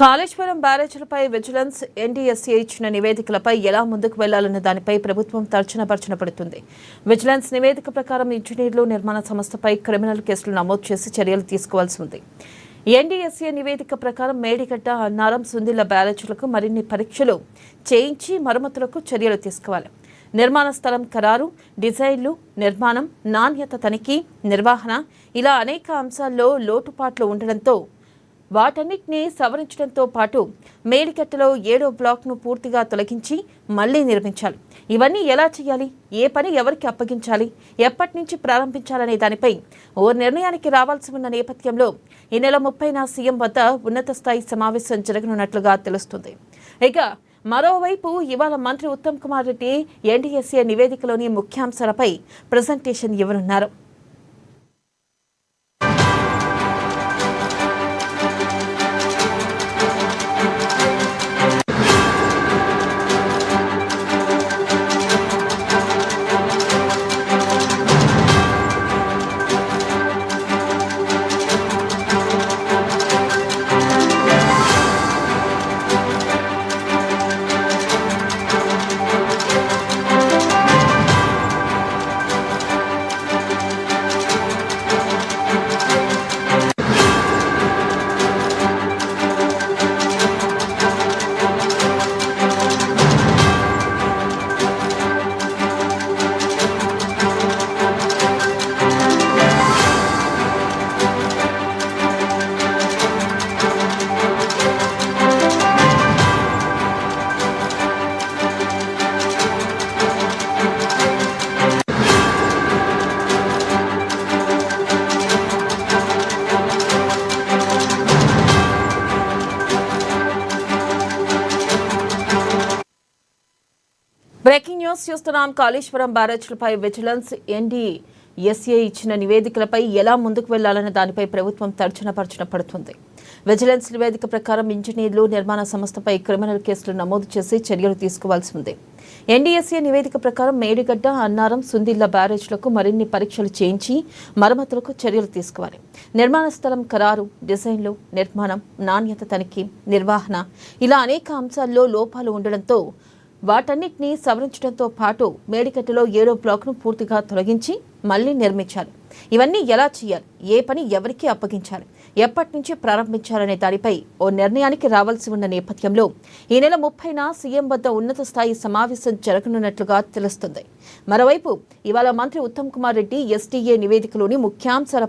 Kaleshwaram బ్యారేజీలపై vigilance NDSA ఇచ్చిన నివేదికలపై ఎలా ముందుకు వెళ్లాలన్న దానిపై ప్రభుత్వం తర్జన పడుతుంది. విజిలెన్స్ నివేదిక ప్రకారం ఇంజనీర్లు నిర్మాణ సంస్థపై క్రిమినల్ కేసులు నమోదు చేసి చర్యలు తీసుకోవాల్సి ఉంది. ఎన్డీఎస్ఏ నివేదిక ప్రకారం మేడిగడ్డ, అన్నారం, సుందిళ్ల బ్యారేజీలకు మరిన్ని పరీక్షలు చేయించి మరమ్మతులకు చర్యలు తీసుకోవాలి. నిర్మాణ స్థలం ఖరారు, డిజైన్లు, నిర్మాణం, నాణ్యత తనిఖీ, నిర్వహణ ఇలా అనేక అంశాల్లో లోటుపాట్లు ఉండడంతో వాటన్నిటినీ సవరించడంతో పాటు మేడిగడ్డలో 7వ బ్లాక్ను పూర్తిగా తొలగించి మళ్లీ నిర్మించాలి. ఇవన్నీ ఎలా చేయాలి, ఏ పని ఎవరికి అప్పగించాలి, ఎప్పటి నుంచి ప్రారంభించాలనే దానిపై ఓ నిర్ణయానికి రావాల్సి ఉన్న నేపథ్యంలో ఈ నెల 30న సీఎం వద్ద ఉన్నత స్థాయి సమావేశం జరగనున్నట్లుగా తెలుస్తుంది. ఇక మరోవైపు ఇవాళ మంత్రి ఉత్తమ్ కుమార్ రెడ్డి ఎన్డీఎస్ఏ నివేదికలోని ముఖ్యాంశాలపై ప్రజెంటేషన్ ఇవ్వనున్నారు. బ్రేకింగ్ న్యూస్ చూస్తున్నాం. కాళేశ్వరం బ్యారేజ్లపై విజిలెన్స్ ఎన్డీఎస్ఏ ఇచ్చిన నివేదికలపై ఎలా ముందుకు వెళ్లాలన్న దానిపై ప్రభుత్వం తర్జన పడుతుంది. విజిలెన్స్ నివేదిక ప్రకారం ఇంజనీర్లు, నిర్మాణ సంస్థపై క్రిమినల్ కేసులు నమోదు చేసి చర్యలు తీసుకోవాల్సి ఉంది. ఎన్డీఎస్ఏ నివేదిక ప్రకారం మేడిగడ్డ, అన్నారం, సుందిళ్ల బ్యారేజ్లకు మరిన్ని పరీక్షలు చేయించి మరమ్మతులకు చర్యలు తీసుకోవాలి. నిర్మాణ స్థలం ఖరారు, డిజైన్లు, నిర్మాణం, నాణ్యత తనిఖీ, నిర్వహణ ఇలా అనేక అంశాల్లో లోపాలు ఉండడంతో వాటన్నిటినీ సవరించడంతో పాటు మేడిగడ్డలో 7వ బ్లాక్ను పూర్తిగా తొలగించి మళ్లీ నిర్మించాలి. ఇవన్నీ ఎలా చేయాలి, ఏ పని ఎవరికి అప్పగించాలి, ఎప్పటి నుంచి ప్రారంభించాలనే దానిపై ఓ నిర్ణయానికి రావాల్సి ఉన్న నేపథ్యంలో ఈ నెల 30న సీఎం వద్ద ఉన్నత స్థాయి సమావేశం జరగనున్నట్లుగా తెలుస్తుంది. మరోవైపు ఇవాళ మంత్రి ఉత్తమ్ కుమార్ రెడ్డి ఎస్డీఏ నివేదికలోని ముఖ్యాంశాలపై